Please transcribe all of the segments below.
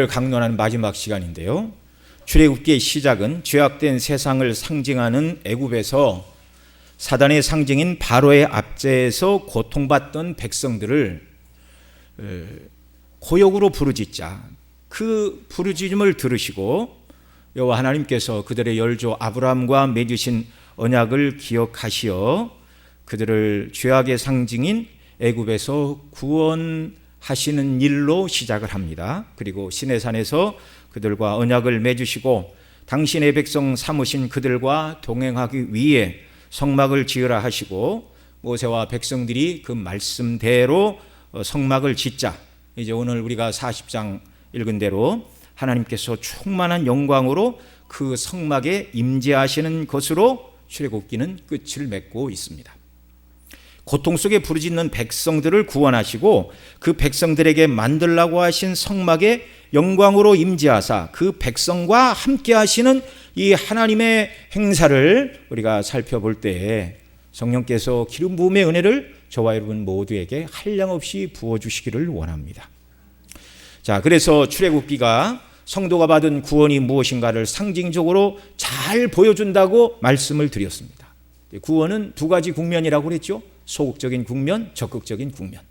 강론하는 마지막 시간인데요. 출애굽기의 시작은 죄악된 세상을 상징하는 애굽에서 사단의 상징인 바로의 압제에서 고통받던 백성들을 고역으로 부르짖자 그 부르짖음을 들으시고 여호와 하나님께서 그들의 열조 아브라함과 맺으신 언약을 기억하시어 그들을 죄악의 상징인 애굽에서 구원하시는 일로 시작을 합니다. 그리고 시내산에서 그들과 언약을 맺으시고 당신의 백성 삼으신 그들과 동행하기 위해 성막을 지으라 하시고 모세와 백성들이 그 말씀대로 성막을 짓자. 이제 오늘 우리가 40장 읽은 대로 하나님께서 충만한 영광으로 그 성막에 임재하시는 것으로 출애굽기는 끝을 맺고 있습니다. 고통 속에 부르짖는 백성들을 구원하시고 그 백성들에게 만들라고 하신 성막에 영광으로 임재하사 그 백성과 함께 하시는 이 하나님의 행사를 우리가 살펴볼 때에 성령께서 기름 부음의 은혜를 저와 여러분 모두에게 한량없이 부어주시기를 원합니다. 자, 그래서 출애굽기가 성도가 받은 구원이 무엇인가를 상징적으로 잘 보여준다고 말씀을 드렸습니다. 구원은 두 가지 국면이라고 그랬죠. 소극적인 국면, 적극적인 국면.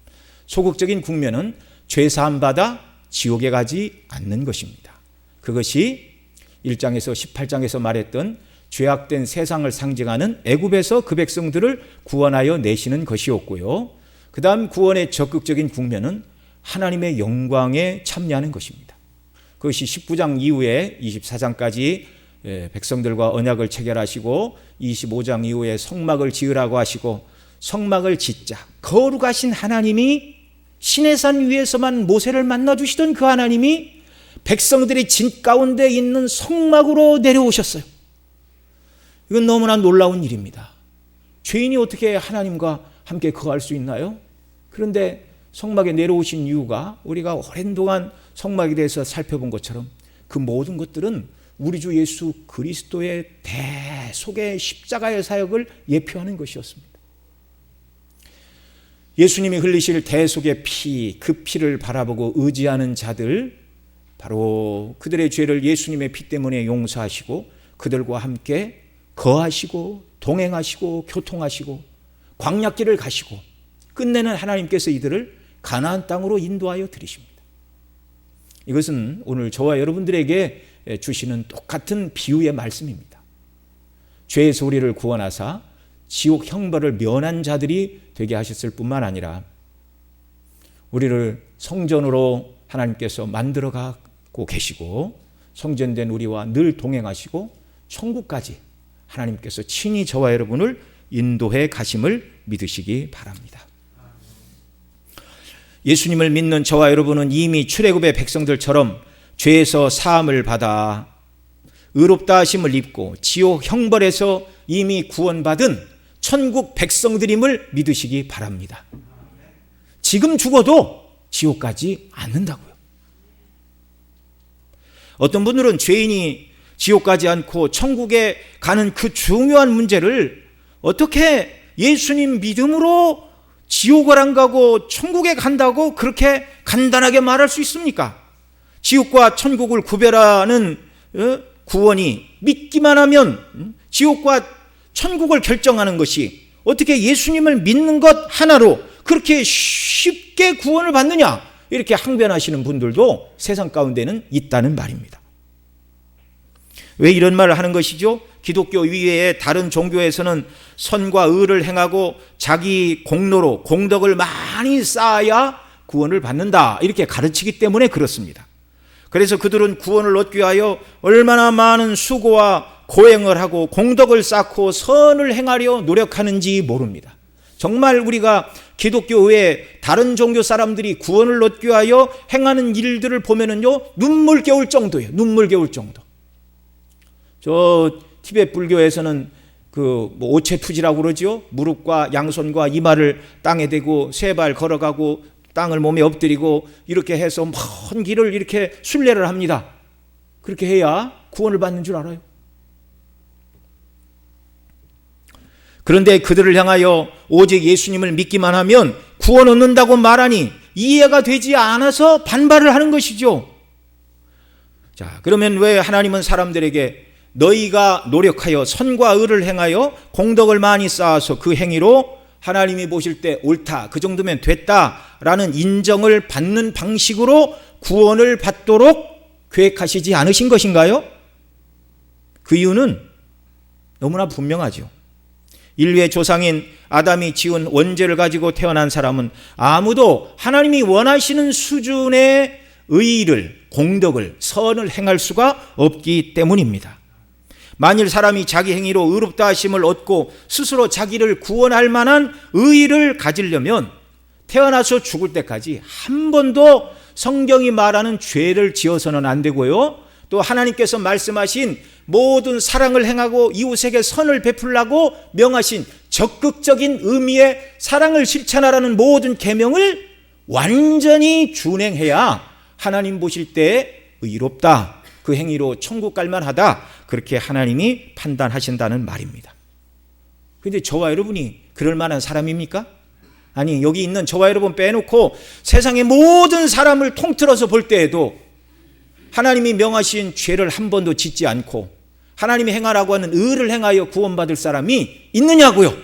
소극적인 국면은 죄 사함 받아 지옥에 가지 않는 것입니다. 그것이 1장에서 18장에서 말했던 죄악된 세상을 상징하는 애굽에서 그 백성들을 구원하여 내시는 것이었고요. 그 다음 구원의 적극적인 국면은 하나님의 영광에 참여하는 것입니다. 그것이 19장 이후에 24장까지 백성들과 언약을 체결하시고 25장 이후에 성막을 지으라고 하시고 성막을 짓자. 거룩하신 하나님이 시내산 위에서만 모세를 만나주시던 그 하나님이 백성들의 진 가운데 있는 성막으로 내려오셨어요. 이건 너무나 놀라운 일입니다. 죄인이 어떻게 하나님과 함께 거할 수 있나요? 그런데 성막에 내려오신 이유가 우리가 오랜 동안 성막에 대해서 살펴본 것처럼 그 모든 것들은 우리 주 예수 그리스도의 대속의 십자가의 사역을 예표하는 것이었습니다. 예수님이 흘리실 대속의 피, 그 피를 바라보고 의지하는 자들, 바로 그들의 죄를 예수님의 피 때문에 용서하시고 그들과 함께 거하시고 동행하시고 교통하시고 광야길을 가시고 끝내는 하나님께서 이들을 가나안 땅으로 인도하여 들이십니다. 이것은 오늘 저와 여러분들에게 주시는 똑같은 비유의 말씀입니다. 죄에서 우리를 구원하사 지옥 형벌을 면한 자들이 되게 하셨을 뿐만 아니라 우리를 성전으로 하나님께서 만들어 가고 계시고 성전된 우리와 늘 동행하시고 천국까지 하나님께서 친히 저와 여러분을 인도해 가심을 믿으시기 바랍니다. 예수님을 믿는 저와 여러분은 이미 출애굽의 백성들처럼 죄에서 사함을 받아 의롭다 하심을 입고 지옥 형벌에서 이미 구원받은 천국 백성들임을 믿으시기 바랍니다. 지금 죽어도 지옥 가지 않는다고요. 어떤 분들은 죄인이 지옥 가지 않고 천국에 가는 그 중요한 문제를 어떻게 예수님 믿음으로 지옥을 안 가고 천국에 간다고 그렇게 간단하게 말할 수 있습니까? 지옥과 천국을 구별하는 구원이 믿기만 하면 지옥과 천국을 결정하는 것이 어떻게 예수님을 믿는 것 하나로 그렇게 쉽게 구원을 받느냐, 이렇게 항변하시는 분들도 세상 가운데는 있다는 말입니다. 왜 이런 말을 하는 것이죠? 기독교 이외에 다른 종교에서는 선과 의를 행하고 자기 공로로 공덕을 많이 쌓아야 구원을 받는다, 이렇게 가르치기 때문에 그렇습니다. 그래서 그들은 구원을 얻기 위하여 얼마나 많은 수고와 고행을 하고 공덕을 쌓고 선을 행하려 노력하는지 모릅니다. 정말 우리가 기독교 외에 다른 종교 사람들이 구원을 얻기 위하여 행하는 일들을 보면은요, 눈물겨울 정도예요. 눈물겨울 정도. 저 티베트 불교에서는 그 오체투지라고 그러죠. 무릎과 양손과 이마를 땅에 대고 세 발 걸어가고 땅을 몸에 엎드리고 이렇게 해서 먼 길을 이렇게 순례를 합니다. 그렇게 해야 구원을 받는 줄 알아요. 그런데 그들을 향하여 오직 예수님을 믿기만 하면 구원 얻는다고 말하니 이해가 되지 않아서 반발을 하는 것이죠. 자, 그러면 왜 하나님은 사람들에게 너희가 노력하여 선과 의를 행하여 공덕을 많이 쌓아서 그 행위로 하나님이 보실 때 옳다, 그 정도면 됐다라는 인정을 받는 방식으로 구원을 받도록 계획하시지 않으신 것인가요? 그 이유는 너무나 분명하죠. 인류의 조상인 아담이 지은 원죄를 가지고 태어난 사람은 아무도 하나님이 원하시는 수준의 의를, 공덕을, 선을 행할 수가 없기 때문입니다. 만일 사람이 자기 행위로 의롭다 하심을 얻고 스스로 자기를 구원할 만한 의의를 가지려면 태어나서 죽을 때까지 한 번도 성경이 말하는 죄를 지어서는 안 되고요, 또 하나님께서 말씀하신 모든 사랑을 행하고 이웃에게 선을 베풀라고 명하신 적극적인 의미의 사랑을 실천하라는 모든 계명을 완전히 준행해야 하나님 보실 때 의롭다, 그 행위로 천국 갈 만하다, 그렇게 하나님이 판단하신다는 말입니다. 그런데 저와 여러분이 그럴 만한 사람입니까? 아니, 여기 있는 저와 여러분 빼놓고 세상의 모든 사람을 통틀어서 볼 때에도 하나님이 명하신 죄를 한 번도 짓지 않고 하나님이 행하라고 하는 의를 행하여 구원받을 사람이 있느냐고요?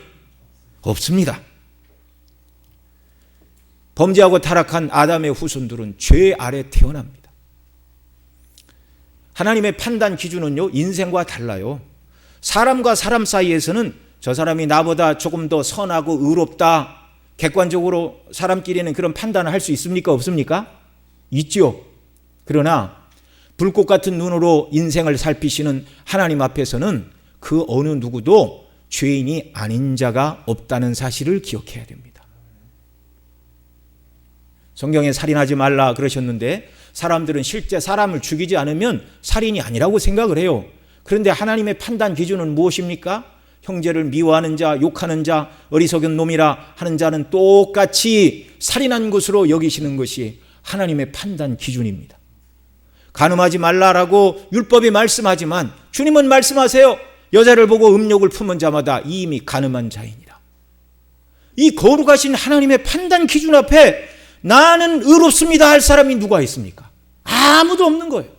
없습니다. 범죄하고 타락한 아담의 후손들은 죄 아래 태어납니다. 하나님의 판단 기준은요, 인생과 달라요. 사람과 사람 사이에서는 저 사람이 나보다 조금 더 선하고 의롭다, 객관적으로 사람끼리는 그런 판단을 할 수 있습니까? 없습니까? 있죠. 그러나 불꽃 같은 눈으로 인생을 살피시는 하나님 앞에서는 그 어느 누구도 죄인이 아닌 자가 없다는 사실을 기억해야 됩니다. 성경에 살인하지 말라 그러셨는데 사람들은 실제 사람을 죽이지 않으면 살인이 아니라고 생각을 해요. 그런데 하나님의 판단 기준은 무엇입니까? 형제를 미워하는 자, 욕하는 자, 어리석은 놈이라 하는 자는 똑같이 살인한 것으로 여기시는 것이 하나님의 판단 기준입니다. 간음하지 말라라고 율법이 말씀하지만 주님은 말씀하세요. 여자를 보고 음욕을 품은 자마다 이미 간음한 자이니라. 이 거룩하신 하나님의 판단 기준 앞에 나는 의롭습니다 할 사람이 누가 있습니까? 아무도 없는 거예요.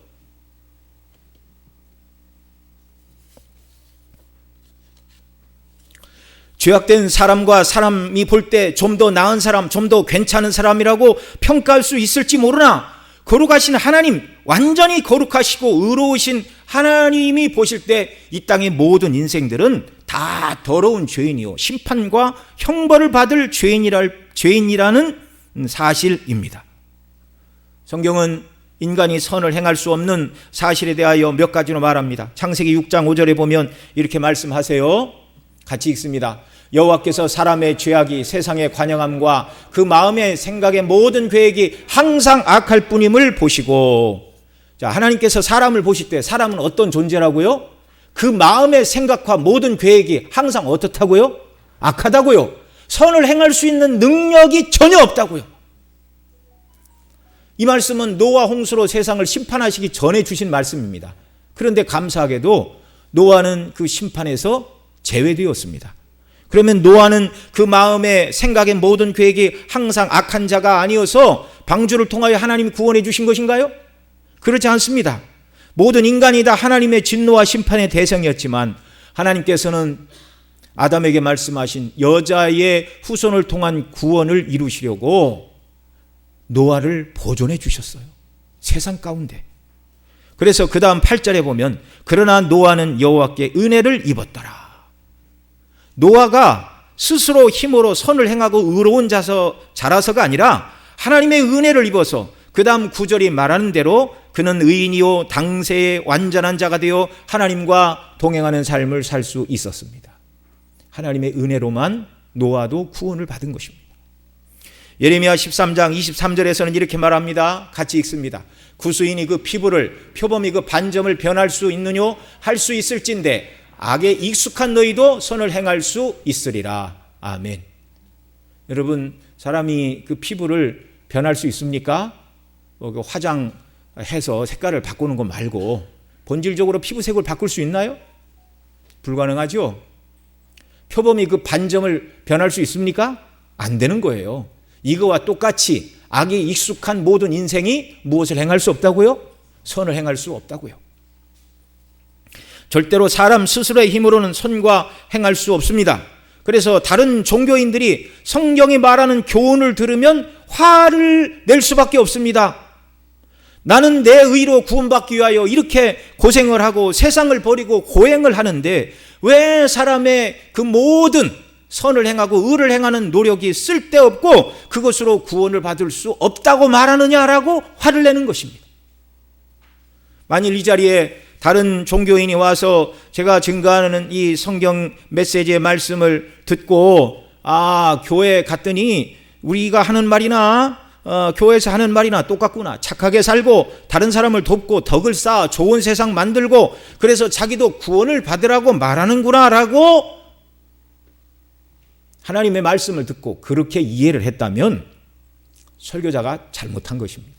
죄악된 사람과 사람이 볼 때 좀 더 나은 사람, 좀 더 괜찮은 사람이라고 평가할 수 있을지 모르나 거룩하신 하나님, 완전히 거룩하시고 의로우신 하나님이 보실 때 이 땅의 모든 인생들은 다 더러운 죄인이요 심판과 형벌을 받을 죄인이라는 사실입니다. 성경은 인간이 선을 행할 수 없는 사실에 대하여 몇 가지로 말합니다. 창세기 6장 5절에 보면 이렇게 말씀하세요. 같이 읽습니다. 여호와께서 사람의 죄악이 세상의 관영함과 그 마음의 생각의 모든 계획이 항상 악할 뿐임을 보시고, 자, 하나님께서 사람을 보실 때 사람은 어떤 존재라고요? 그 마음의 생각과 모든 계획이 항상 어떻다고요? 악하다고요. 선을 행할 수 있는 능력이 전혀 없다고요. 이 말씀은 노아 홍수로 세상을 심판하시기 전에 주신 말씀입니다. 그런데 감사하게도 노아는 그 심판에서 제외되었습니다. 그러면 노아는 그 마음의 생각의 모든 계획이 항상 악한 자가 아니어서 방주를 통하여 하나님이 구원해 주신 것인가요? 그렇지 않습니다. 모든 인간이 다 하나님의 진노와 심판의 대상이었지만 하나님께서는 아담에게 말씀하신 여자의 후손을 통한 구원을 이루시려고 노아를 보존해 주셨어요. 세상 가운데. 그래서 그 다음 8절에 보면 그러나 노아는 여호와께 은혜를 입었더라. 노아가 스스로 힘으로 선을 행하고 의로운 자라서가 아니라 하나님의 은혜를 입어서 그 다음 9절이 말하는 대로 그는 의인이요 당세의 완전한 자가 되어 하나님과 동행하는 삶을 살 수 있었습니다. 하나님의 은혜로만 노아도 구원을 받은 것입니다. 예레미야 13장 23절에서는 이렇게 말합니다. 같이 읽습니다. 구수인이 그 피부를 표범이 그 반점을 변할 수 있느뇨 할 수 있을진데 악에 익숙한 너희도 선을 행할 수 있으리라. 아멘. 여러분, 사람이 그 피부를 변할 수 있습니까? 화장해서 색깔을 바꾸는 거 말고 본질적으로 피부색을 바꿀 수 있나요? 불가능하죠. 표범이 그 반점을 변할 수 있습니까? 안 되는 거예요. 이거와 똑같이 악에 익숙한 모든 인생이 무엇을 행할 수 없다고요? 선을 행할 수 없다고요. 절대로 사람 스스로의 힘으로는 선과 행할 수 없습니다. 그래서 다른 종교인들이 성경이 말하는 교훈을 들으면 화를 낼 수밖에 없습니다. 나는 내 의로 구원받기 위하여 이렇게 고생을 하고 세상을 버리고 고행을 하는데 왜 사람의 그 모든 선을 행하고 의를 행하는 노력이 쓸데없고 그것으로 구원을 받을 수 없다고 말하느냐라고 화를 내는 것입니다. 만일 이 자리에 다른 종교인이 와서 제가 증거하는 이 성경 메시지의 말씀을 듣고 교회에 갔더니 우리가 하는 말이나 교회에서 하는 말이나 똑같구나, 착하게 살고 다른 사람을 돕고 덕을 쌓아 좋은 세상 만들고 그래서 자기도 구원을 받으라고 말하는구나 라고 하나님의 말씀을 듣고 그렇게 이해를 했다면 설교자가 잘못한 것입니다.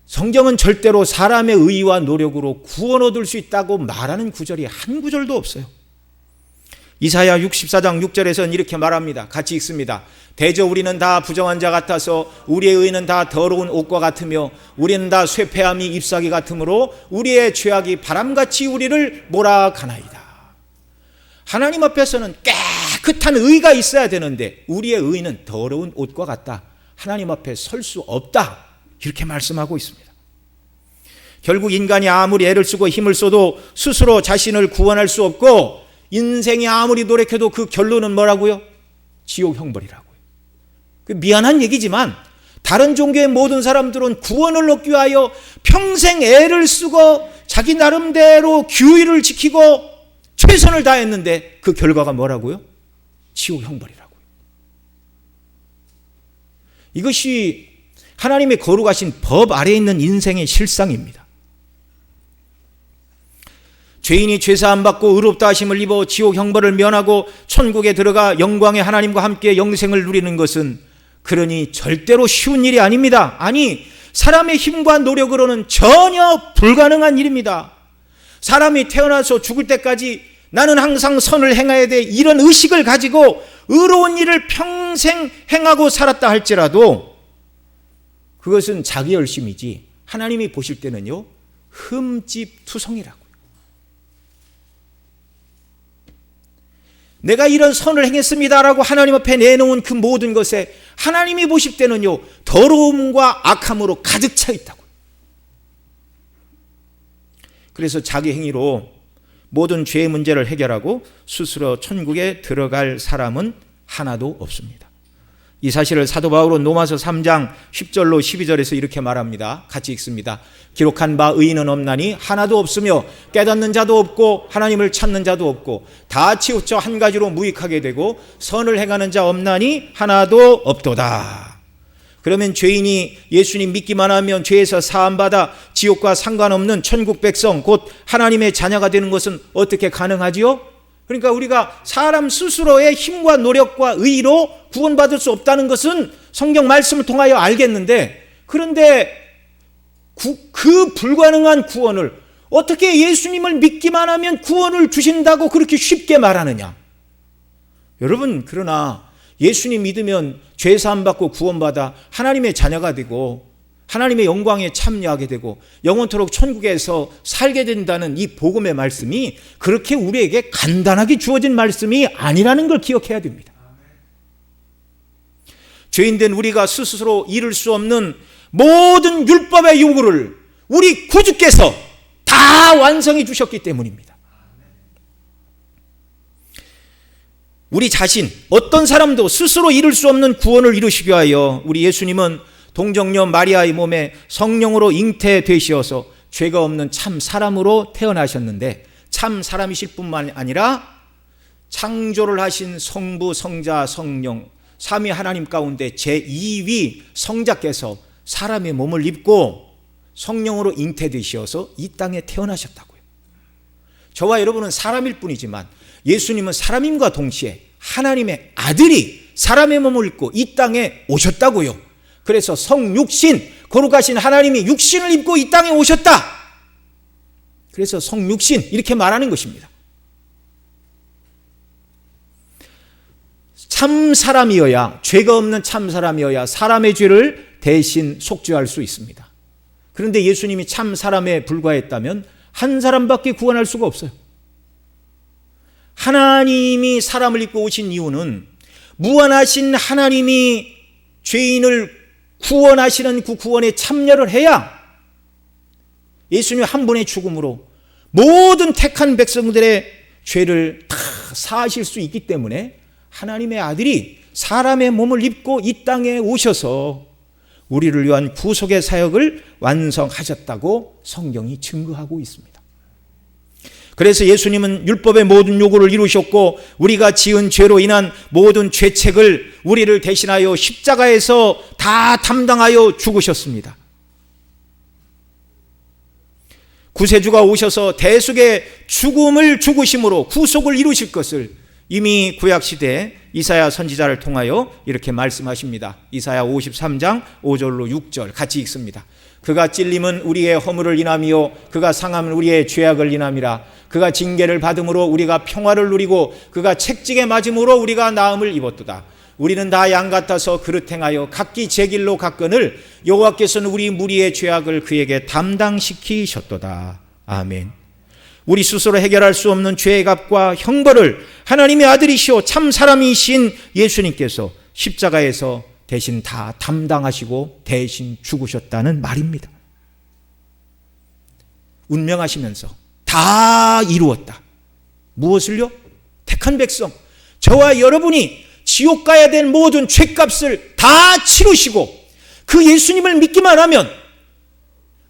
성경은 절대로 사람의 의와 노력으로 구원 얻을 수 있다고 말하는 구절이 한 구절도 없어요. 이사야 64장 6절에서는 이렇게 말합니다. 같이 읽습니다. 대저 우리는 다 부정한 자 같아서 우리의 의는 다 더러운 옷과 같으며 우리는 다 쇠폐함이 잎사귀 같으므로 우리의 죄악이 바람같이 우리를 몰아가나이다. 하나님 앞에서는 깨끗한 의가 있어야 되는데 우리의 의는 더러운 옷과 같다. 하나님 앞에 설 수 없다. 이렇게 말씀하고 있습니다. 결국 인간이 아무리 애를 쓰고 힘을 써도 스스로 자신을 구원할 수 없고 인생이 아무리 노력해도 그 결론은 뭐라고요? 지옥 형벌이라고요. 미안한 얘기지만 다른 종교의 모든 사람들은 구원을 얻기 위하여 평생 애를 쓰고 자기 나름대로 규율을 지키고 최선을 다했는데 그 결과가 뭐라고요? 지옥 형벌이라고요. 이것이 하나님의 거룩하신 법 아래에 있는 인생의 실상입니다. 죄인이 죄사함 받고 의롭다 하심을 입어 지옥 형벌을 면하고 천국에 들어가 영광의 하나님과 함께 영생을 누리는 것은 그러니 절대로 쉬운 일이 아닙니다. 아니, 사람의 힘과 노력으로는 전혀 불가능한 일입니다. 사람이 태어나서 죽을 때까지 나는 항상 선을 행해야 돼 이런 의식을 가지고 의로운 일을 평생 행하고 살았다 할지라도 그것은 자기 열심이지 하나님이 보실 때는요 흠집투성이라고요. 내가 이런 선을 행했습니다라고 하나님 앞에 내놓은 그 모든 것에 하나님이 보실 때는요 더러움과 악함으로 가득 차 있다고요. 그래서 자기 행위로 모든 죄의 문제를 해결하고 스스로 천국에 들어갈 사람은 하나도 없습니다. 이 사실을 사도 바울은 로마서 3장 10절로 12절에서 이렇게 말합니다. 같이 읽습니다. 기록한 바 의인은 없나니 하나도 없으며 깨닫는 자도 없고 하나님을 찾는 자도 없고 다 치우쳐 한 가지로 무익하게 되고 선을 행하는 자 없나니 하나도 없도다. 그러면 죄인이 예수님 믿기만 하면 죄에서 사함받아 지옥과 상관없는 천국 백성 곧 하나님의 자녀가 되는 것은 어떻게 가능하지요? 그러니까 우리가 사람 스스로의 힘과 노력과 의로 구원받을 수 없다는 것은 성경 말씀을 통하여 알겠는데 그런데 그 불가능한 구원을 어떻게 예수님을 믿기만 하면 구원을 주신다고 그렇게 쉽게 말하느냐? 여러분, 그러나 예수님 믿으면 죄 사함 받고 구원받아 하나님의 자녀가 되고 하나님의 영광에 참여하게 되고 영원토록 천국에서 살게 된다는 이 복음의 말씀이 그렇게 우리에게 간단하게 주어진 말씀이 아니라는 걸 기억해야 됩니다. 죄인된 우리가 스스로 이룰 수 없는 모든 율법의 요구를 우리 구주께서 다 완성해 주셨기 때문입니다. 우리 자신 어떤 사람도 스스로 이룰 수 없는 구원을 이루시기 위하여 우리 예수님은 동정녀 마리아의 몸에 성령으로 잉태되시어서 죄가 없는 참 사람으로 태어나셨는데 참 사람이실 뿐만 아니라 창조를 하신 성부, 성자, 성령 삼위 하나님 가운데 제2위 성자께서 사람의 몸을 입고 성령으로 잉태되시어서 이 땅에 태어나셨다고요. 저와 여러분은 사람일 뿐이지만 예수님은 사람임과 동시에 하나님의 아들이 사람의 몸을 입고 이 땅에 오셨다고요. 그래서 성육신, 거룩하신 하나님이 육신을 입고 이 땅에 오셨다. 그래서 성육신 이렇게 말하는 것입니다. 참 사람이어야, 죄가 없는 참 사람이어야 사람의 죄를 대신 속죄할 수 있습니다. 그런데 예수님이 참 사람에 불과했다면 한 사람밖에 구원할 수가 없어요. 하나님이 사람을 입고 오신 이유는 무한하신 하나님이 죄인을 구원하시는 그 구원에 참여를 해야 예수님 한 분의 죽음으로 모든 택한 백성들의 죄를 다 사하실 수 있기 때문에 하나님의 아들이 사람의 몸을 입고 이 땅에 오셔서 우리를 위한 구속의 사역을 완성하셨다고 성경이 증거하고 있습니다. 그래서 예수님은 율법의 모든 요구를 이루셨고 우리가 지은 죄로 인한 모든 죄책을 우리를 대신하여 십자가에서 다 담당하여 죽으셨습니다. 구세주가 오셔서 대속의 죽음을 죽으심으로 구속을 이루실 것을 이미 구약시대 이사야 선지자를 통하여 이렇게 말씀하십니다. 이사야 53장 5절로 6절 같이 읽습니다. 그가 찔림은 우리의 허물을 인함이요 그가 상함은 우리의 죄악을 인함이라. 그가 징계를 받음으로 우리가 평화를 누리고 그가 책찍에 맞음으로 우리가 나음을 입었도다. 우리는 다 양 같아서 그릇 행하여 각기 제 길로 갔거늘 여호와께서는 우리 무리의 죄악을 그에게 담당시키셨도다. 아멘. 우리 스스로 해결할 수 없는 죄의 값과 형벌을 하나님의 아들이시오 참 사람이신 예수님께서 십자가에서 대신 다 담당하시고 대신 죽으셨다는 말입니다. 운명하시면서 다 이루었다. 무엇을요? 택한 백성, 저와 여러분이 지옥 가야 될 모든 죄값을 다 치르시고 그 예수님을 믿기만 하면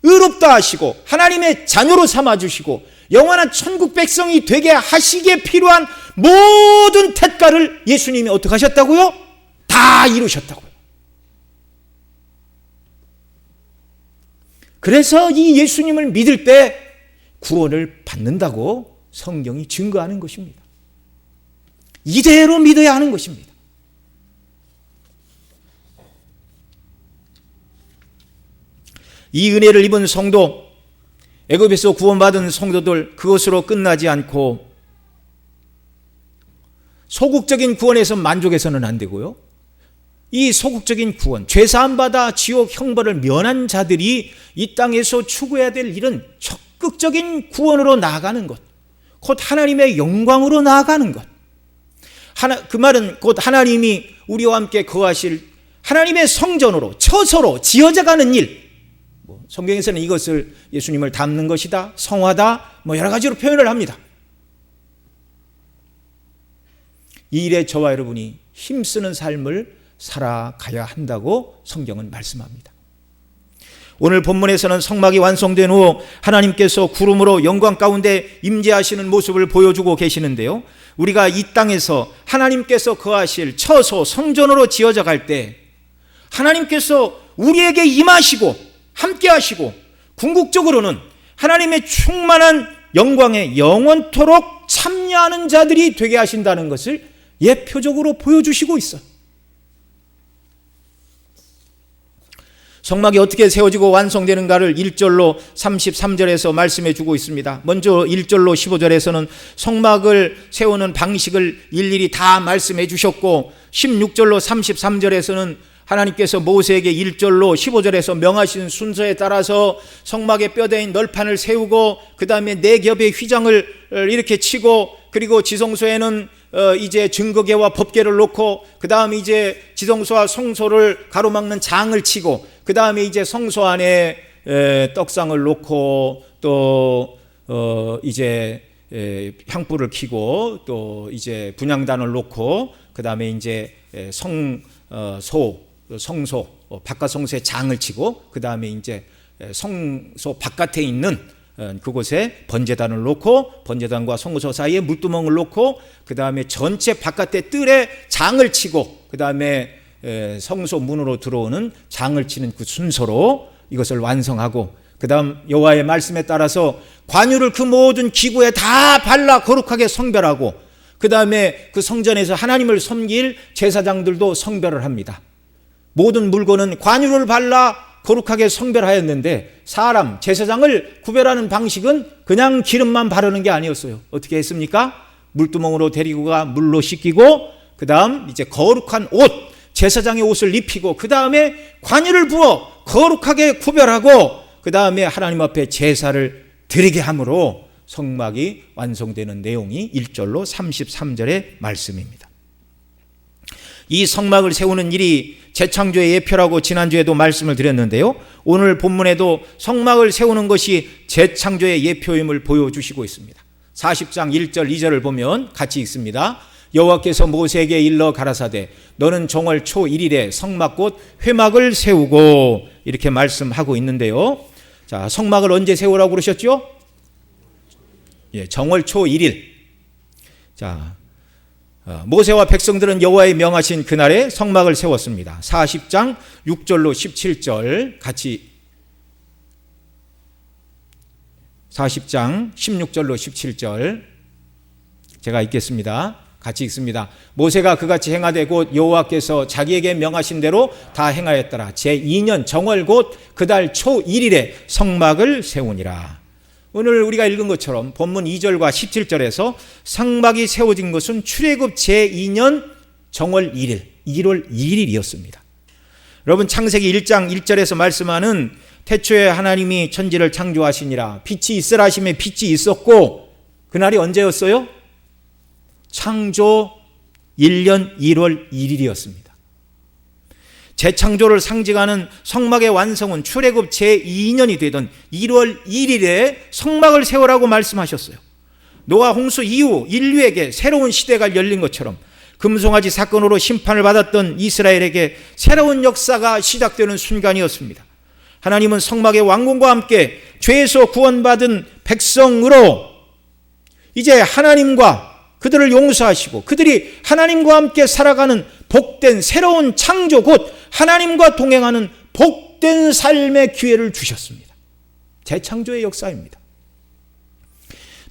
의롭다 하시고 하나님의 자녀로 삼아주시고 영원한 천국 백성이 되게 하시기에 필요한 모든 대가를 예수님이 어떻게 하셨다고요? 다 이루셨다고요. 그래서 이 예수님을 믿을 때 구원을 받는다고 성경이 증거하는 것입니다. 이대로 믿어야 하는 것입니다. 이 은혜를 입은 성도, 애굽에서 구원받은 성도들 그것으로 끝나지 않고 소극적인 구원에서 만족해서는 안 되고요. 이 소극적인 구원, 죄사함 받아 지옥 형벌을 면한 자들이 이 땅에서 추구해야 될 일은 적극적인 구원으로 나아가는 것, 곧 하나님의 영광으로 나아가는 것. 그 말은 곧 하나님이 우리와 함께 거하실 하나님의 성전으로 처소로 지어져가는 일. 성경에서는 이것을 예수님을 닮는 것이다, 성화다, 여러 가지로 표현을 합니다. 이 일에 저와 여러분이 힘쓰는 삶을 살아가야 한다고 성경은 말씀합니다. 오늘 본문에서는 성막이 완성된 후 하나님께서 구름으로 영광 가운데 임재하시는 모습을 보여주고 계시는데요. 우리가 이 땅에서 하나님께서 거하실 처소 성전으로 지어져 갈 때 하나님께서 우리에게 임하시고 함께 하시고 궁극적으로는 하나님의 충만한 영광에 영원토록 참여하는 자들이 되게 하신다는 것을 예표적으로 보여주시고 있어요. 성막이 어떻게 세워지고 완성되는가를 1절로 33절에서 말씀해 주고 있습니다. 먼저 1절로 15절에서는 성막을 세우는 방식을 일일이 다 말씀해 주셨고 16절로 33절에서는 하나님께서 모세에게 1절로 15절에서 명하신 순서에 따라서 성막의 뼈대인 널판을 세우고 그 다음에 네 겹의 휘장을 이렇게 치고 그리고 지성소에는 이제 증거계와 법궤를 놓고 그 다음에 이제 지성소와 성소를 가로막는 장을 치고 그 다음에 이제 성소 안에 떡상을 놓고 또 이제 향불을 켜고 또 이제 분향단을 놓고 그 다음에 이제 성소 바깥 성소에 장을 치고 그 다음에 이제 성소 바깥에 있는 그곳에 번제단을 놓고 번제단과 성소 사이에 물두멍을 놓고 그 다음에 전체 바깥에 뜰에 장을 치고 그 다음에 성소 문으로 들어오는 장을 치는 그 순서로 이것을 완성하고 그 다음 여호와의 말씀에 따라서 관유를 그 모든 기구에 다 발라 거룩하게 성별하고 그 다음에 그 성전에서 하나님을 섬길 제사장들도 성별을 합니다. 모든 물건은 관유를 발라 거룩하게 성별하였는데 사람, 제사장을 구별하는 방식은 그냥 기름만 바르는 게 아니었어요. 어떻게 했습니까? 물두멍으로 데리고 가 물로 씻기고 그 다음 이제 거룩한 옷, 제사장의 옷을 입히고 그 다음에 관유를 부어 거룩하게 구별하고 그 다음에 하나님 앞에 제사를 드리게 함으로 성막이 완성되는 내용이 1절로 33절의 말씀입니다. 이 성막을 세우는 일이 재창조의 예표라고 지난주에도 말씀을 드렸는데요, 오늘 본문에도 성막을 세우는 것이 재창조의 예표임을 보여주시고 있습니다. 40장 1절 2절을 보면 같이 읽습니다. 여호와께서 모세에게 일러 가라사대 너는 정월 초 1일에 성막 곧 회막을 세우고, 이렇게 말씀하고 있는데요, 자, 성막을 언제 세우라고 그러셨죠? 정월 초 1일. 자, 모세와 백성들은 여호와의 명하신 그날에 성막을 세웠습니다. 40장 6절로 17절 같이, 40장 16절로 17절 제가 읽겠습니다. 같이 읽습니다. 모세가 그같이 행하되 곧 여호와께서 자기에게 명하신 대로 다 행하였더라. 제2년 정월 곧 그달 초 1일에 성막을 세우니라. 오늘 우리가 읽은 것처럼 본문 2절과 17절에서 성막이 세워진 것은 출애굽 제2년 정월 1일 1월 2일이었습니다. 여러분, 창세기 1장 1절에서 말씀하는 태초에 하나님이 천지를 창조하시니라 빛이 있으라 하시매 빛이 있었고, 그날이 언제였어요? 창조 1년 1월 1일이었습니다. 재창조를 상징하는 성막의 완성은 출애굽 제2년이 되던 1월 1일에 성막을 세우라고 말씀하셨어요. 노아 홍수 이후 인류에게 새로운 시대가 열린 것처럼 금송아지 사건으로 심판을 받았던 이스라엘에게 새로운 역사가 시작되는 순간이었습니다. 하나님은 성막의 완공과 함께 죄에서 구원받은 백성으로 이제 하나님과 그들을 용서하시고 그들이 하나님과 함께 살아가는 복된 새로운 창조, 곧 하나님과 동행하는 복된 삶의 기회를 주셨습니다. 재창조의 역사입니다.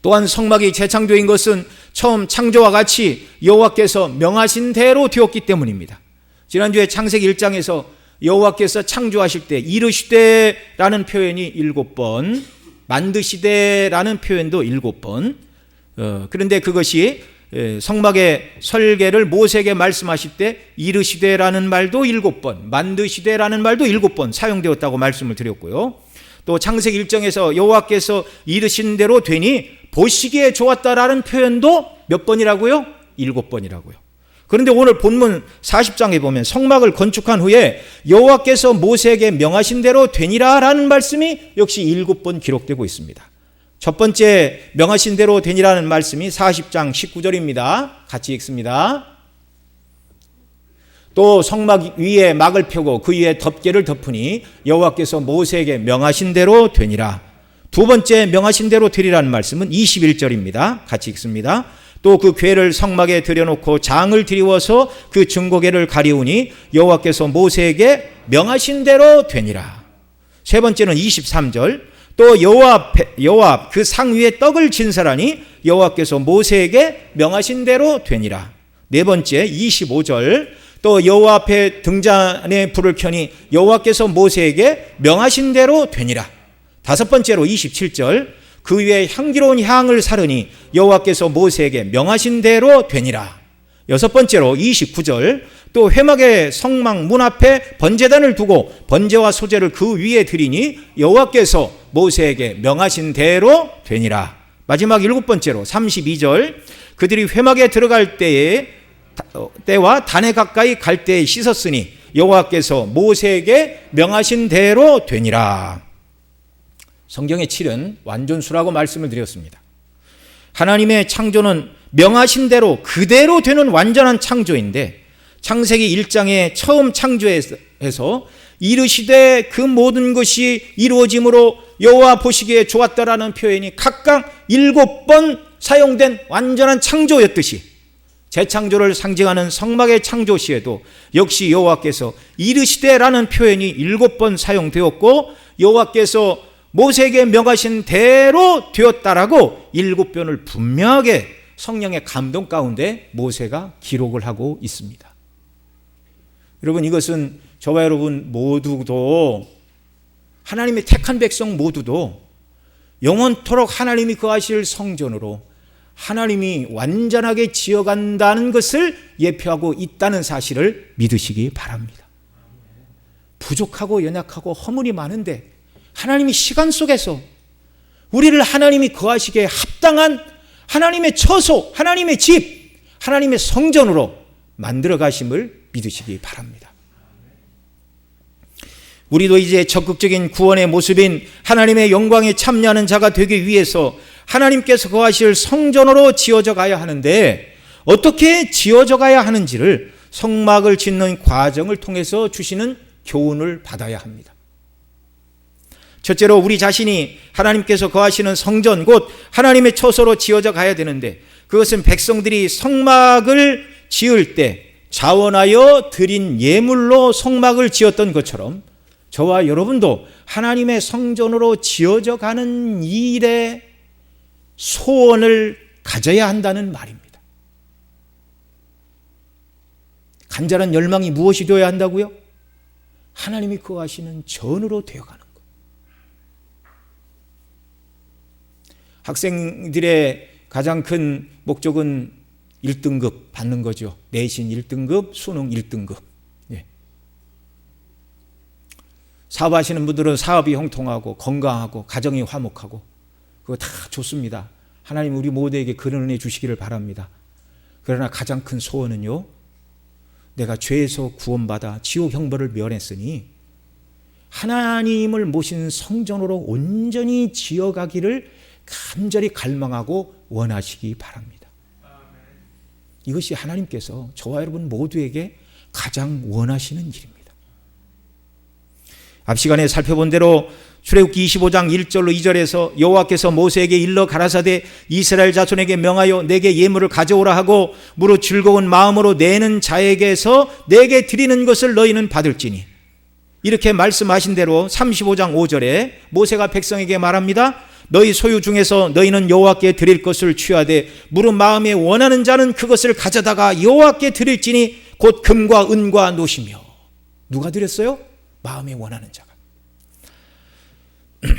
또한 성막이 재창조인 것은 처음 창조와 같이 여호와께서 명하신 대로 되었기 때문입니다. 지난주에 창세기 1장에서 여호와께서 창조하실 때 이르시되라는 표현이 7번, 만드시되라는 표현도 7번, 그런데 그것이 성막의 설계를 모세에게 말씀하실 때 이르시되라는 말도 7번, 만드시되라는 말도 7번 사용되었다고 말씀을 드렸고요. 또 창세기 1장에서 여호와께서 이르신 대로 되니 보시기에 좋았다라는 표현도 몇 번이라고요? 7번이라고요. 그런데 오늘 본문 40장에 보면 성막을 건축한 후에 여호와께서 모세에게 명하신 대로 되니라라는 말씀이 역시 7번 기록되고 있습니다. 첫 번째 명하신 대로 되니라는 말씀이 40장 19절입니다. 같이 읽습니다. 또 성막 위에 막을 펴고 그 위에 덮개를 덮으니 여호와께서 모세에게 명하신 대로 되니라. 두 번째 명하신 대로 되리라는 말씀은 21절입니다. 같이 읽습니다. 또 그 궤를 성막에 들여놓고 장을 드리워서 그 증거궤를 가리우니 여호와께서 모세에게 명하신 대로 되니라. 세 번째는 23절. 또 여호와 그 상 위에 떡을 진설하니 여호와께서 모세에게 명하신 대로 되니라. 네 번째 25절. 또 여호와 앞에 등잔에 불을 켜니 여호와께서 모세에게 명하신 대로 되니라. 다섯 번째로 27절. 그 위에 향기로운 향을 사르니 여호와께서 모세에게 명하신 대로 되니라. 여섯 번째로 29절. 또 회막의 성막 문 앞에 번제단을 두고 번제와 소제를 그 위에 드리니 여호와께서 모세에게 명하신 대로 되니라. 마지막 일곱 번째로 32절. 그들이 회막에 들어갈 때와 단에 가까이 갈 때에 씻었으니 여호와께서 모세에게 명하신 대로 되니라. 성경의 7은 완전수라고 말씀을 드렸습니다. 하나님의 창조는 명하신 대로 그대로 되는 완전한 창조인데, 창세기 1장에 처음 창조해서 이르시되 그 모든 것이 이루어짐으로 여호와 보시기에 좋았다라는 표현이 각각 7번 사용된 완전한 창조였듯이, 재창조를 상징하는 성막의 창조 시에도 역시 여호와께서 이르시되라는 표현이 7번 사용되었고 여호와께서 모세에게 명하신 대로 되었다라고 7번을 분명하게 성령의 감동 가운데 모세가 기록을 하고 있습니다. 여러분, 이것은 저와 여러분 모두도, 하나님의 택한 백성 모두도 영원토록 하나님이 거하실 성전으로 하나님이 완전하게 지어간다는 것을 예표하고 있다는 사실을 믿으시기 바랍니다. 부족하고 연약하고 허물이 많은데 하나님이 시간 속에서 우리를 하나님이 거하시기에 합당한 하나님의 처소, 하나님의 집, 하나님의 성전으로 만들어 가심을 믿으시기 바랍니다. 우리도 이제 적극적인 구원의 모습인 하나님의 영광에 참여하는 자가 되기 위해서 하나님께서 거하실 성전으로 지어져 가야 하는데, 어떻게 지어져 가야 하는지를 성막을 짓는 과정을 통해서 주시는 교훈을 받아야 합니다. 첫째로 우리 자신이 하나님께서 거하시는 성전, 곧 하나님의 처소로 지어져 가야 되는데, 그것은 백성들이 성막을 지을 때 자원하여 드린 예물로 성막을 지었던 것처럼 저와 여러분도 하나님의 성전으로 지어져 가는 일에 소원을 가져야 한다는 말입니다. 간절한 열망이 무엇이 되어야 한다고요? 하나님이 거하시는 전으로 되어가는 것. 학생들의 가장 큰 목적은 1등급 받는 거죠. 내신 1등급, 수능 1등급. 예. 사업하시는 분들은 사업이 형통하고 건강하고 가정이 화목하고 그거 다 좋습니다. 하나님 우리 모두에게 그런 은혜 주시기를 바랍니다. 그러나 가장 큰 소원은요, 내가 죄에서 구원받아 지옥 형벌을 면했으니 하나님을 모신 성전으로 온전히 지어가기를 간절히 갈망하고 원하시기 바랍니다. 이것이 하나님께서 저와 여러분 모두에게 가장 원하시는 일입니다. 앞 시간에 살펴본 대로 출애굽기 25장 1절로 2절에서 여호와께서 모세에게 일러 가라사대 이스라엘 자손에게 명하여 내게 예물을 가져오라 하고 무릇 즐거운 마음으로 내는 자에게서 내게 드리는 것을 너희는 받을지니, 이렇게 말씀하신 대로 35장 5절에 모세가 백성에게 말합니다. 너희 소유 중에서 너희는 여호와께 드릴 것을 취하되 무릇 마음에 원하는 자는 그것을 가져다가 여호와께 드릴지니 곧 금과 은과 노시며. 누가 드렸어요? 마음에 원하는 자가.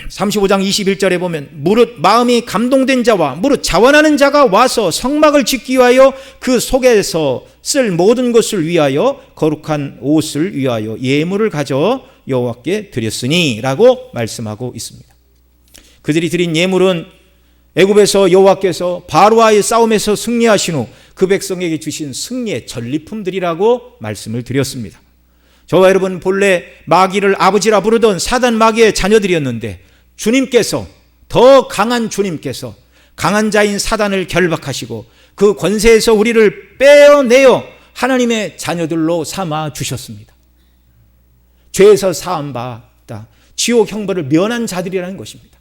35장 21절에 보면 무릇 마음이 감동된 자와 무릇 자원하는 자가 와서 성막을 짓기 위하여 그 속에서 쓸 모든 것을 위하여 거룩한 옷을 위하여 예물을 가져 여호와께 드렸으니 라고 말씀하고 있습니다. 그들이 드린 예물은 애굽에서 여호와께서 바로와의 싸움에서 승리하신 후 그 백성에게 주신 승리의 전리품들이라고 말씀을 드렸습니다. 저와 여러분 본래 마귀를 아버지라 부르던 사단 마귀의 자녀들이었는데 주님께서, 더 강한 주님께서 강한 자인 사단을 결박하시고 그 권세에서 우리를 빼어내어 하나님의 자녀들로 삼아 주셨습니다. 죄에서 사함받아 지옥 형벌을 면한 자들이라는 것입니다.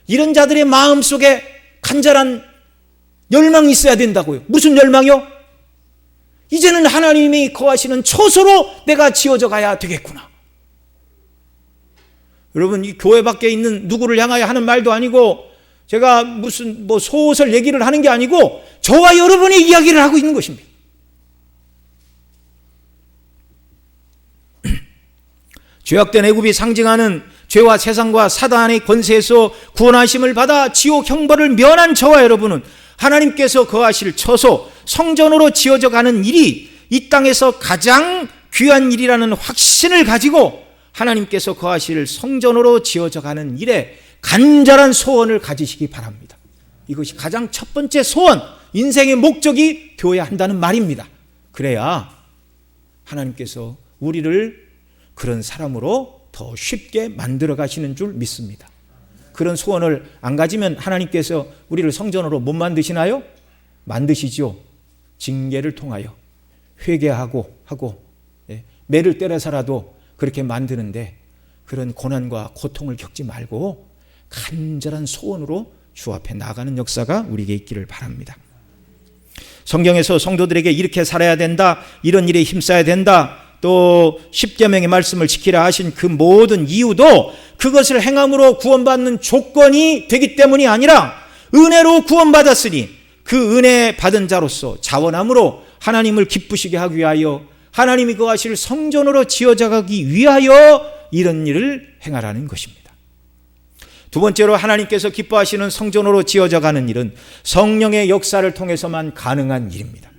이런 자들의 마음속에 간절한 열망이 있어야 된다고요. 무슨 열망이요? 이제는 하나님이 거하시는 처소로 내가 지어져 가야 되겠구나. 여러분, 이 교회 밖에 있는 누구를 향하여 하는 말도 아니고 제가 무슨 소설 얘기를 하는 게 아니고 저와 여러분이 이야기를 하고 있는 것입니다. 죄악된 애굽이 상징하는 죄와 세상과 사단의 권세에서 구원하심을 받아 지옥 형벌을 면한 저와 여러분은 하나님께서 거하실 처소 성전으로 지어져 가는 일이 이 땅에서 가장 귀한 일이라는 확신을 가지고 하나님께서 거하실 성전으로 지어져 가는 일에 간절한 소원을 가지시기 바랍니다. 이것이 가장 첫 번째 소원, 인생의 목적이 되어야 한다는 말입니다. 그래야 하나님께서 우리를 그런 사람으로 더 쉽게 만들어 가시는 줄 믿습니다. 그런 소원을 안 가지면 하나님께서 우리를 성전으로 못 만드시나요? 만드시죠. 징계를 통하여 회개하고 매를 때려서라도 그렇게 만드는데, 그런 고난과 고통을 겪지 말고 간절한 소원으로 주 앞에 나가는 역사가 우리에게 있기를 바랍니다. 성경에서 성도들에게 이렇게 살아야 된다, 이런 일에 힘써야 된다, 또 십계명의 말씀을 지키라 하신 그 모든 이유도 그것을 행함으로 구원받는 조건이 되기 때문이 아니라 은혜로 구원받았으니 그 은혜 받은 자로서 자원함으로 하나님을 기쁘시게 하기 위하여 하나님이 거하실 성전으로 지어져 가기 위하여 이런 일을 행하라는 것입니다. 두 번째로 하나님께서 기뻐하시는 성전으로 지어져 가는 일은 성령의 역사를 통해서만 가능한 일입니다.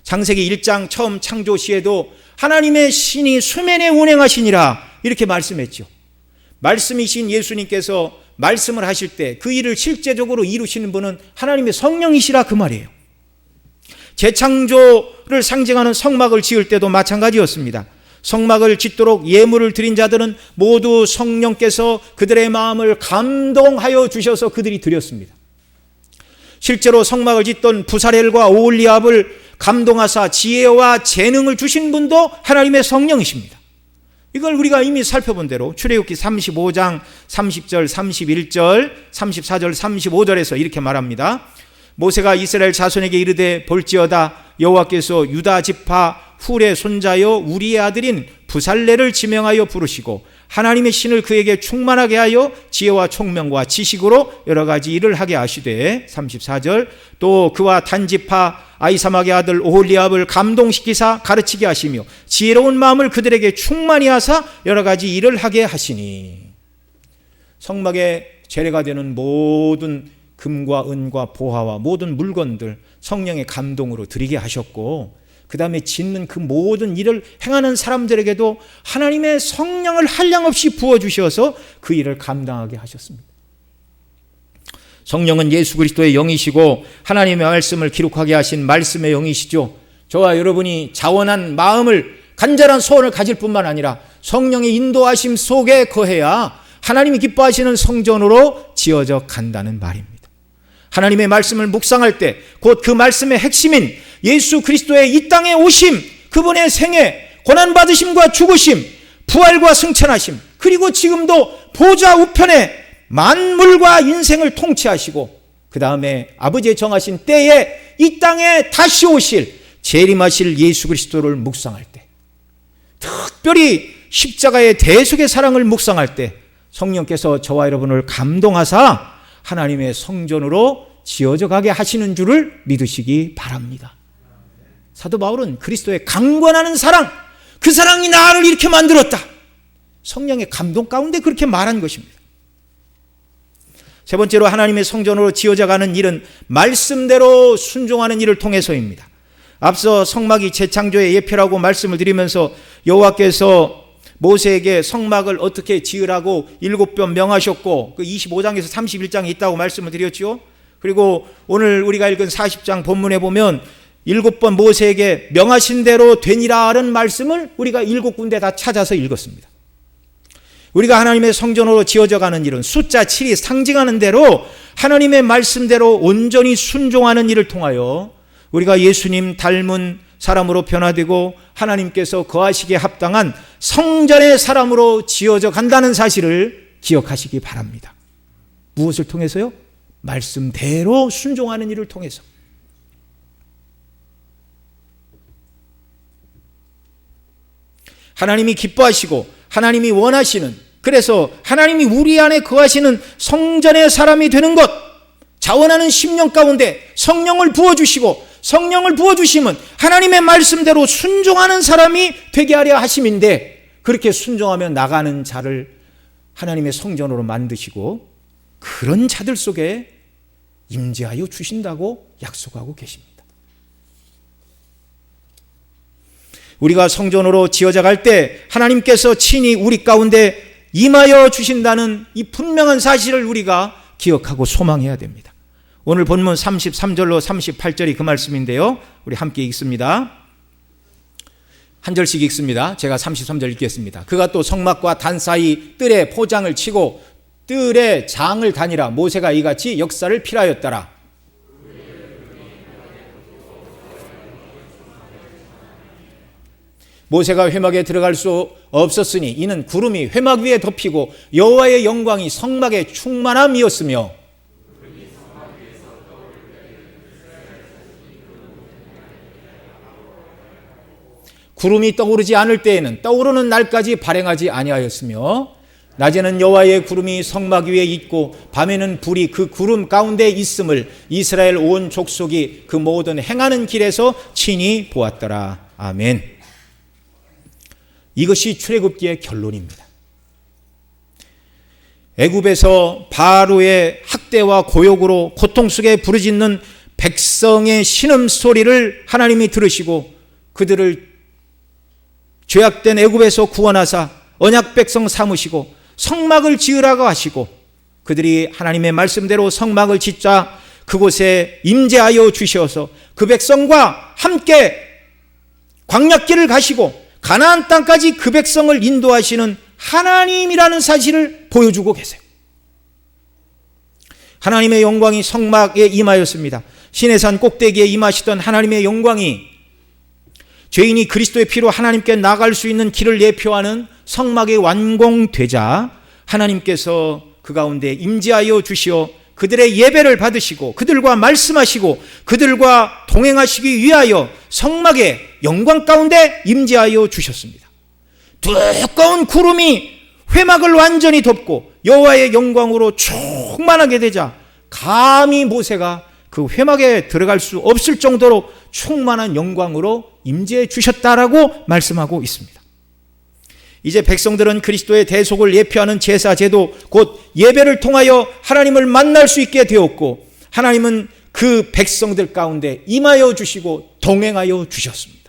창세기 1장 처음 창조 시에도 하나님의 신이 수면에 운행하시니라 이렇게 말씀했죠. 말씀이신 예수님께서 말씀을 하실 때 그 일을 실제적으로 이루시는 분은 하나님의 성령이시라 그 말이에요. 재창조를 상징하는 성막을 지을 때도 마찬가지였습니다. 성막을 짓도록 예물을 드린 자들은 모두 성령께서 그들의 마음을 감동하여 주셔서 그들이 드렸습니다. 실제로 성막을 짓던 부사렐과 오홀리압을 감동하사 지혜와 재능을 주신 분도 하나님의 성령이십니다. 이걸 우리가 이미 살펴본 대로 출애굽기 35장 30절, 31절, 34절, 35절에서 이렇게 말합니다. 모세가 이스라엘 자손에게 이르되 볼지어다 여호와께서 유다 지파 훌의 손자여 우리의 아들인 부살레를 지명하여 부르시고 하나님의 신을 그에게 충만하게 하여 지혜와 총명과 지식으로 여러 가지 일을 하게 하시되 34절 또 그와 단지파 아이사막의 아들 오홀리압을 감동시키사 가르치게 하시며 지혜로운 마음을 그들에게 충만히 하사 여러 가지 일을 하게 하시니 성막에 재래가 되는 모든 금과 은과 보화와 모든 물건들 성령의 감동으로 드리게 하셨고 그 다음에 짓는 그 모든 일을 행하는 사람들에게도 하나님의 성령을 한량없이 부어주셔서 그 일을 감당하게 하셨습니다. 성령은 예수 그리스도의 영이시고 하나님의 말씀을 기록하게 하신 말씀의 영이시죠. 저와 여러분이 자원한 마음을 간절한 소원을 가질 뿐만 아니라 성령의 인도하심 속에 거해야 하나님이 기뻐하시는 성전으로 지어져 간다는 말입니다. 하나님의 말씀을 묵상할 때 곧 그 말씀의 핵심인 예수 그리스도의 이 땅에 오심, 그분의 생애, 고난받으심과 죽으심, 부활과 승천하심, 그리고 지금도 보좌 우편에 만물과 인생을 통치하시고 그 다음에 아버지의 정하신 때에 이 땅에 다시 오실 재림하실 예수 그리스도를 묵상할 때, 특별히 십자가의 대속의 사랑을 묵상할 때 성령께서 저와 여러분을 감동하사 하나님의 성전으로 지어져 가게 하시는 줄을 믿으시기 바랍니다. 사도 바울은 그리스도의 강권하는 사랑, 그 사랑이 나를 이렇게 만들었다, 성령의 감동 가운데 그렇게 말한 것입니다. 세 번째로 하나님의 성전으로 지어져 가는 일은 말씀대로 순종하는 일을 통해서입니다. 앞서 성막이 재창조의 예표라고 말씀을 드리면서 여호와께서 모세에게 성막을 어떻게 지으라고 7번 명하셨고 그 25장에서 31장에 있다고 말씀을 드렸죠. 그리고 오늘 우리가 읽은 40장 본문에 보면 7번 모세에게 명하신 대로 되니라는 말씀을 우리가 7군데 다 찾아서 읽었습니다. 우리가 하나님의 성전으로 지어져 가는 일은 숫자 7이 상징하는 대로 하나님의 말씀대로 온전히 순종하는 일을 통하여 우리가 예수님 닮은 사람으로 변화되고 하나님께서 거하시기에 합당한 성전의 사람으로 지어져 간다는 사실을 기억하시기 바랍니다. 무엇을 통해서요? 말씀대로 순종하는 일을 통해서. 하나님이 기뻐하시고 하나님이 원하시는, 그래서 하나님이 우리 안에 거하시는 성전의 사람이 되는 것, 자원하는 심령 가운데 성령을 부어주시고 성령을 부어주시면 하나님의 말씀대로 순종하는 사람이 되게 하려 하심인데, 그렇게 순종하며 나가는 자를 하나님의 성전으로 만드시고 그런 자들 속에 임재하여 주신다고 약속하고 계십니다. 우리가 성전으로 지어져 갈 때 하나님께서 친히 우리 가운데 임하여 주신다는 이 분명한 사실을 우리가 기억하고 소망해야 됩니다. 오늘 본문 33절로 38절이 그 말씀인데요, 우리 함께 읽습니다. 한 절씩 읽습니다. 제가 33절 읽겠습니다. 그가 또 성막과 단 사이 뜰에 포장을 치고 뜰에 장을 다니라. 모세가 이같이 역사를 필하였더라. 모세가 회막에 들어갈 수 없었으니 이는 구름이 회막 위에 덮이고 여호와의 영광이 성막에 충만함이었으며, 구름이 떠오르지 않을 때에는 떠오르는 날까지 발행하지 아니하였으며, 낮에는 여호와의 구름이 성막 위에 있고 밤에는 불이 그 구름 가운데 있음을 이스라엘 온 족속이 그 모든 행하는 길에서 친히 보았더라. 아멘. 이것이 출애굽기의 결론입니다. 애굽에서 바로의 학대와 고욕으로 고통 속에 부르짖는 백성의 신음소리를 하나님이 들으시고 그들을 죄악된 애굽에서 구원하사 언약 백성 삼으시고 성막을 지으라고 하시고 그들이 하나님의 말씀대로 성막을 짓자 그곳에 임재하여 주셔서 그 백성과 함께 광야길을 가시고 가나안 땅까지 그 백성을 인도하시는 하나님이라는 사실을 보여주고 계세요. 하나님의 영광이 성막에 임하였습니다. 시내산 꼭대기에 임하시던 하나님의 영광이 죄인이 그리스도의 피로 하나님께 나갈 수 있는 길을 예표하는 성막이 완공되자 하나님께서 그 가운데 임재하여 주시어 그들의 예배를 받으시고 그들과 말씀하시고 그들과 동행하시기 위하여 성막의 영광 가운데 임재하여 주셨습니다. 두꺼운 구름이 회막을 완전히 덮고 여호와의 영광으로 충만하게 되자 감히 모세가 그 회막에 들어갈 수 없을 정도로 충만한 영광으로 임재해 주셨다라고 말씀하고 있습니다. 이제 백성들은 그리스도의 대속을 예표하는 제사 제도 곧 예배를 통하여 하나님을 만날 수 있게 되었고 하나님은 그 백성들 가운데 임하여 주시고 동행하여 주셨습니다.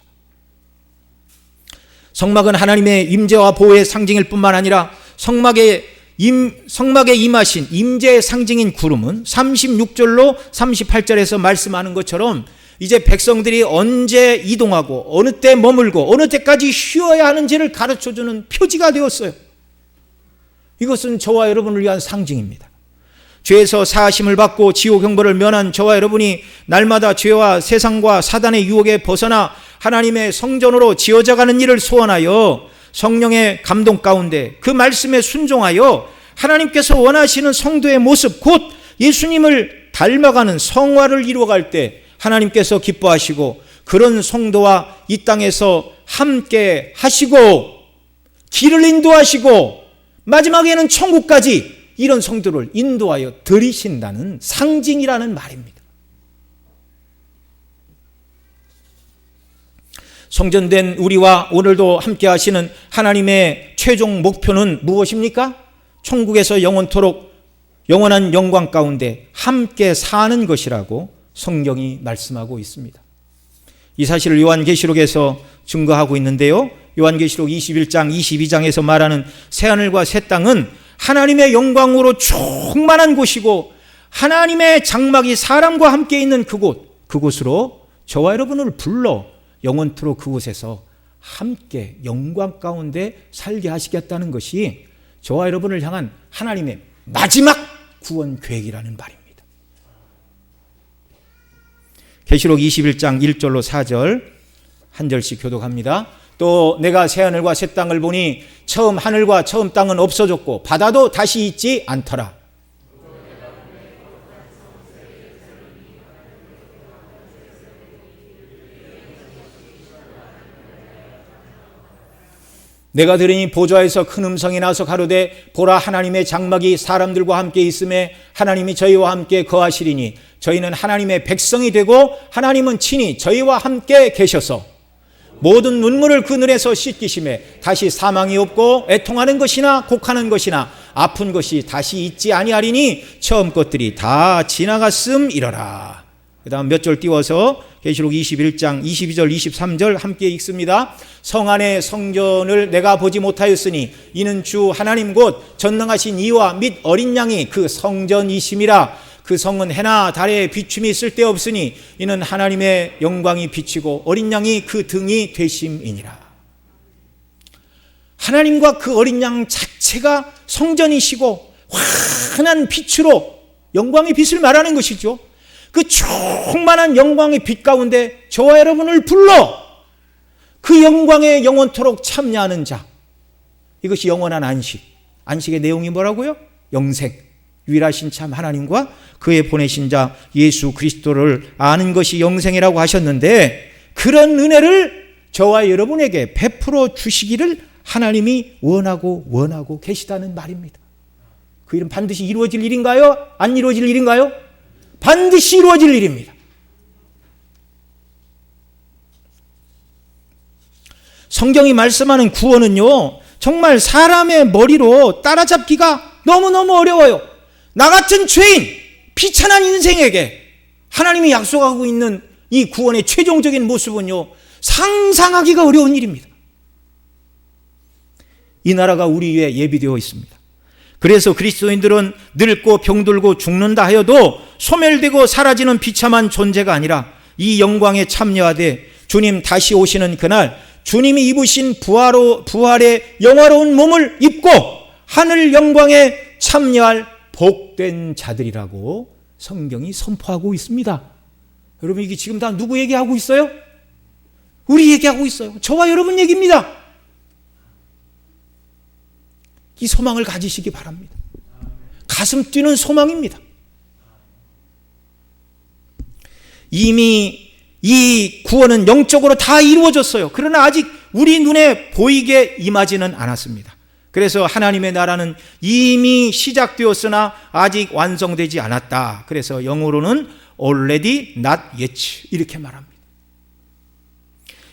성막은 하나님의 임재와 보호의 상징일 뿐만 아니라 성막에 임하신 임재의 상징인 구름은 36절로 38절에서 말씀하는 것처럼 이제 백성들이 언제 이동하고 어느 때 머물고 어느 때까지 쉬어야 하는지를 가르쳐주는 표지가 되었어요. 이것은 저와 여러분을 위한 상징입니다. 죄에서 사하심을 받고 지옥 형벌을 면한 저와 여러분이 날마다 죄와 세상과 사단의 유혹에 벗어나 하나님의 성전으로 지어져가는 일을 소원하여 성령의 감동 가운데 그 말씀에 순종하여 하나님께서 원하시는 성도의 모습 곧 예수님을 닮아가는 성화를 이루어갈 때 하나님께서 기뻐하시고 그런 성도와 이 땅에서 함께 하시고 길을 인도하시고 마지막에는 천국까지 이런 성도를 인도하여 들이신다는 상징이라는 말입니다. 성전된 우리와 오늘도 함께 하시는 하나님의 최종 목표는 무엇입니까? 천국에서 영원토록 영원한 영광 가운데 함께 사는 것이라고 성경이 말씀하고 있습니다. 이 사실을 요한계시록에서 증거하고 있는데요. 요한계시록 21장 22장에서 말하는 새하늘과 새 땅은 하나님의 영광으로 충만한 곳이고 하나님의 장막이 사람과 함께 있는 그곳으로 저와 여러분을 불러 영원토록 그곳에서 함께 영광 가운데 살게 하시겠다는 것이 저와 여러분을 향한 하나님의 마지막 구원 계획이라는 말입니다. 계시록 21장 1절로 4절 한 절씩 교독합니다. 또 내가 새하늘과 새 땅을 보니 처음 하늘과 처음 땅은 없어졌고 바다도 다시 있지 않더라. 내가 들으니 보좌에서 큰 음성이 나서 가로되 보라 하나님의 장막이 사람들과 함께 있음에 하나님이 저희와 함께 거하시리니 저희는 하나님의 백성이 되고 하나님은 친히 저희와 함께 계셔서 모든 눈물을 그 눈에서 씻기심에 다시 사망이 없고 애통하는 것이나 곡하는 것이나 아픈 것이 다시 있지 아니하리니 처음 것들이 다 지나갔음이러라. 그 다음 몇 절 띄워서 계시록 21장 22절 23절 함께 읽습니다. 성 안의 성전을 내가 보지 못하였으니 이는 주 하나님 곧 전능하신 이와 및 어린 양이 그 성전이심이라. 그 성은 해나 달에 비춤이 쓸데없으니 이는 하나님의 영광이 비치고 어린 양이 그 등이 되심이니라. 하나님과 그 어린 양 자체가 성전이시고 환한 빛으로 영광의 빛을 말하는 것이죠. 그 충만한 영광의 빛 가운데 저와 여러분을 불러 그 영광에 영원토록 참여하는 자, 이것이 영원한 안식. 안식의 내용이 뭐라고요? 영생. 유일하신 참 하나님과 그의 보내신 자 예수 그리스도를 아는 것이 영생이라고 하셨는데 그런 은혜를 저와 여러분에게 베풀어 주시기를 하나님이 원하고 계시다는 말입니다. 그 일은 반드시 이루어질 일인가요? 안 이루어질 일인가요? 반드시 이루어질 일입니다. 성경이 말씀하는 구원은요, 정말 사람의 머리로 따라잡기가 너무너무 어려워요. 나 같은 죄인, 비천한 인생에게 하나님이 약속하고 있는 이 구원의 최종적인 모습은요, 상상하기가 어려운 일입니다. 이 나라가 우리 위에 예비되어 있습니다. 그래서 그리스도인들은 늙고 병들고 죽는다 하여도 소멸되고 사라지는 비참한 존재가 아니라 이 영광에 참여하되 주님 다시 오시는 그날 주님이 입으신 부활의 영화로운 몸을 입고 하늘 영광에 참여할 복된 자들이라고 성경이 선포하고 있습니다. 여러분, 이게 지금 다 누구 얘기하고 있어요? 우리 얘기하고 있어요. 저와 여러분 얘기입니다. 이 소망을 가지시기 바랍니다. 가슴 뛰는 소망입니다. 이미 이 구원은 영적으로 다 이루어졌어요. 그러나 아직 우리 눈에 보이게 임하지는 않았습니다. 그래서 하나님의 나라는 이미 시작되었으나 아직 완성되지 않았다. 그래서 영어로는 already not yet 이렇게 말합니다.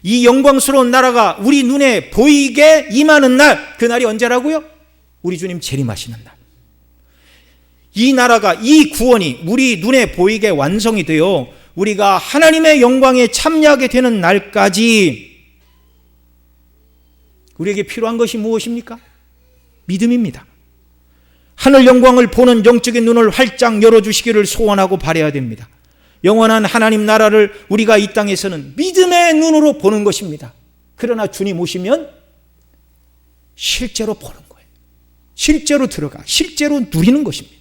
이 영광스러운 나라가 우리 눈에 보이게 임하는 날, 그날이 언제라고요? 우리 주님 재림하시는 날. 이 나라가, 이 구원이 우리 눈에 보이게 완성이 되어 우리가 하나님의 영광에 참여하게 되는 날까지 우리에게 필요한 것이 무엇입니까? 믿음입니다. 하늘 영광을 보는 영적인 눈을 활짝 열어주시기를 소원하고 바라야 됩니다. 영원한 하나님 나라를 우리가 이 땅에서는 믿음의 눈으로 보는 것입니다. 그러나 주님 오시면 실제로 보는 거예요. 실제로 들어가, 실제로 누리는 것입니다.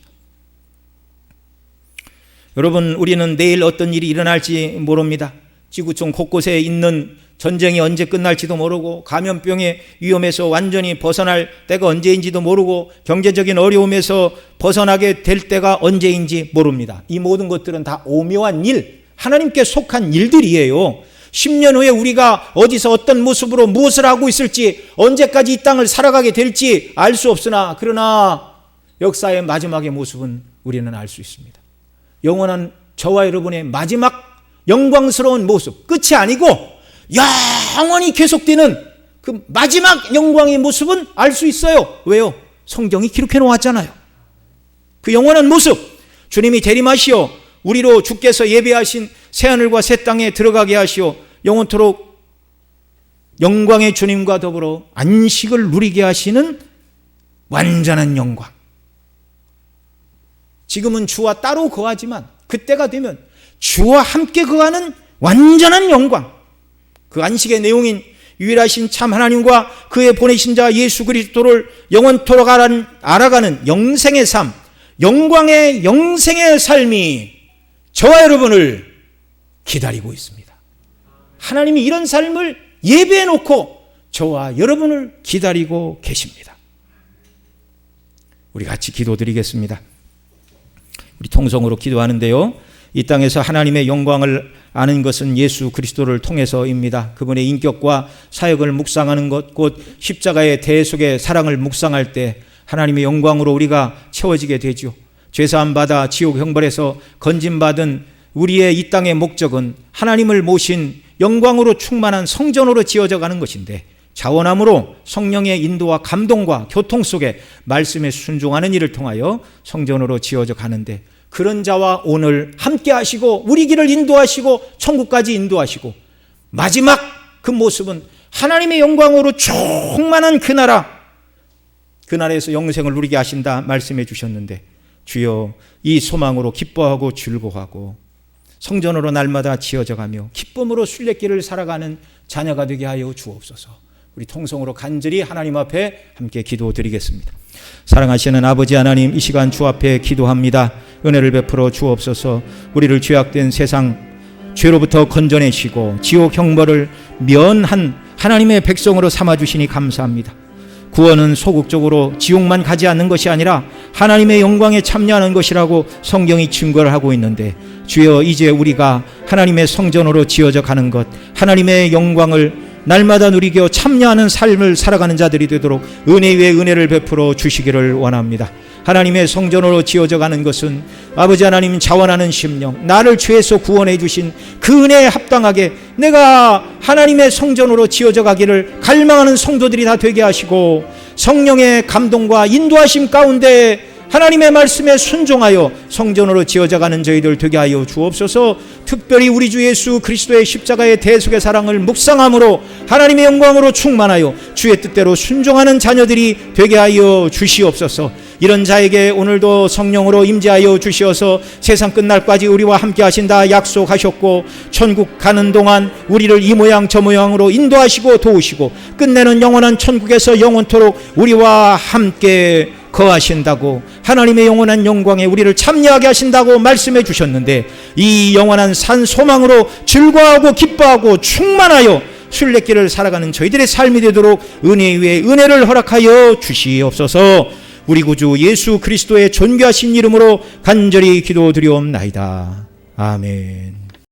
여러분, 우리는 내일 어떤 일이 일어날지 모릅니다. 지구촌 곳곳에 있는 전쟁이 언제 끝날지도 모르고, 감염병의 위험에서 완전히 벗어날 때가 언제인지도 모르고, 경제적인 어려움에서 벗어나게 될 때가 언제인지 모릅니다. 이 모든 것들은 다 오묘한 일, 하나님께 속한 일들이에요. 10년 후에 우리가 어디서 어떤 모습으로 무엇을 하고 있을지, 언제까지 이 땅을 살아가게 될지 알 수 없으나, 그러나 역사의 마지막의 모습은 우리는 알 수 있습니다. 영원한 저와 여러분의 마지막 영광스러운 모습, 끝이 아니고 영원히 계속되는 그 마지막 영광의 모습은 알 수 있어요. 왜요? 성경이 기록해 놓았잖아요. 그 영원한 모습, 주님이 재림하시어 우리로 주께서 예배하신 새하늘과 새 땅에 들어가게 하시어 영원토록 영광의 주님과 더불어 안식을 누리게 하시는 완전한 영광. 지금은 주와 따로 거하지만 그때가 되면 주와 함께 거하는 완전한 영광, 그 안식의 내용인 유일하신 참 하나님과 그의 보내신 자 예수 그리스도를 영원토록 알아가는 영생의 삶, 영광의 영생의 삶이 저와 여러분을 기다리고 있습니다. 하나님이 이런 삶을 예배해 놓고 저와 여러분을 기다리고 계십니다. 우리 같이 기도드리겠습니다. 우리 통성으로 기도하는데요, 이 땅에서 하나님의 영광을 아는 것은 예수 그리스도를 통해서입니다. 그분의 인격과 사역을 묵상하는 것, 곧 십자가의 대속의 사랑을 묵상할 때 하나님의 영광으로 우리가 채워지게 되죠. 죄사함 받아 지옥 형벌에서 건진받은 우리의 이 땅의 목적은 하나님을 모신 영광으로 충만한 성전으로 지어져 가는 것인데, 자원함으로 성령의 인도와 감동과 교통 속에 말씀에 순종하는 일을 통하여 성전으로 지어져 가는데, 그런 자와 오늘 함께 하시고 우리 길을 인도하시고 천국까지 인도하시고, 마지막 그 모습은 하나님의 영광으로 충만한 그 나라에서 영생을 누리게 하신다 말씀해 주셨는데, 주여 이 소망으로 기뻐하고 즐거워하고 성전으로 날마다 지어져 가며 기쁨으로 순례길을 살아가는 자녀가 되게 하여 주옵소서. 우리 통성으로 간절히 하나님 앞에 함께 기도드리겠습니다. 사랑하시는 아버지 하나님, 이 시간 주 앞에 기도합니다. 은혜를 베풀어 주옵소서. 우리를 죄악된 세상 죄로부터 건져내시고 지옥 형벌을 면한 하나님의 백성으로 삼아주시니 감사합니다. 구원은 소극적으로 지옥만 가지 않는 것이 아니라 하나님의 영광에 참여하는 것이라고 성경이 증거를 하고 있는데, 주여 이제 우리가 하나님의 성전으로 지어져 가는 것, 하나님의 영광을 날마다 누리며 참여하는 삶을 살아가는 자들이 되도록 은혜 위에 은혜를 베풀어 주시기를 원합니다. 하나님의 성전으로 지어져 가는 것은 아버지 하나님 자원하는 심령, 나를 죄에서 구원해 주신 그 은혜에 합당하게 내가 하나님의 성전으로 지어져 가기를 갈망하는 성도들이 다 되게 하시고, 성령의 감동과 인도하심 가운데 하나님의 말씀에 순종하여 성전으로 지어져가는 저희들 되게 하여 주옵소서. 특별히 우리 주 예수 그리스도의 십자가의 대속의 사랑을 묵상함으로 하나님의 영광으로 충만하여 주의 뜻대로 순종하는 자녀들이 되게 하여 주시옵소서. 이런 자에게 오늘도 성령으로 임재하여 주시어서 세상 끝날까지 우리와 함께 하신다 약속하셨고, 천국 가는 동안 우리를 이 모양 저 모양으로 인도하시고 도우시고 끝내는 영원한 천국에서 영원토록 우리와 함께 거하신다고, 하나님의 영원한 영광에 우리를 참여하게 하신다고 말씀해 주셨는데, 이 영원한 산 소망으로 즐거워하고 기뻐하고 충만하여 순례길을 살아가는 저희들의 삶이 되도록 은혜 위에 은혜를 허락하여 주시옵소서. 우리 구주 예수 그리스도의 존귀하신 이름으로 간절히 기도드리옵나이다. 아멘.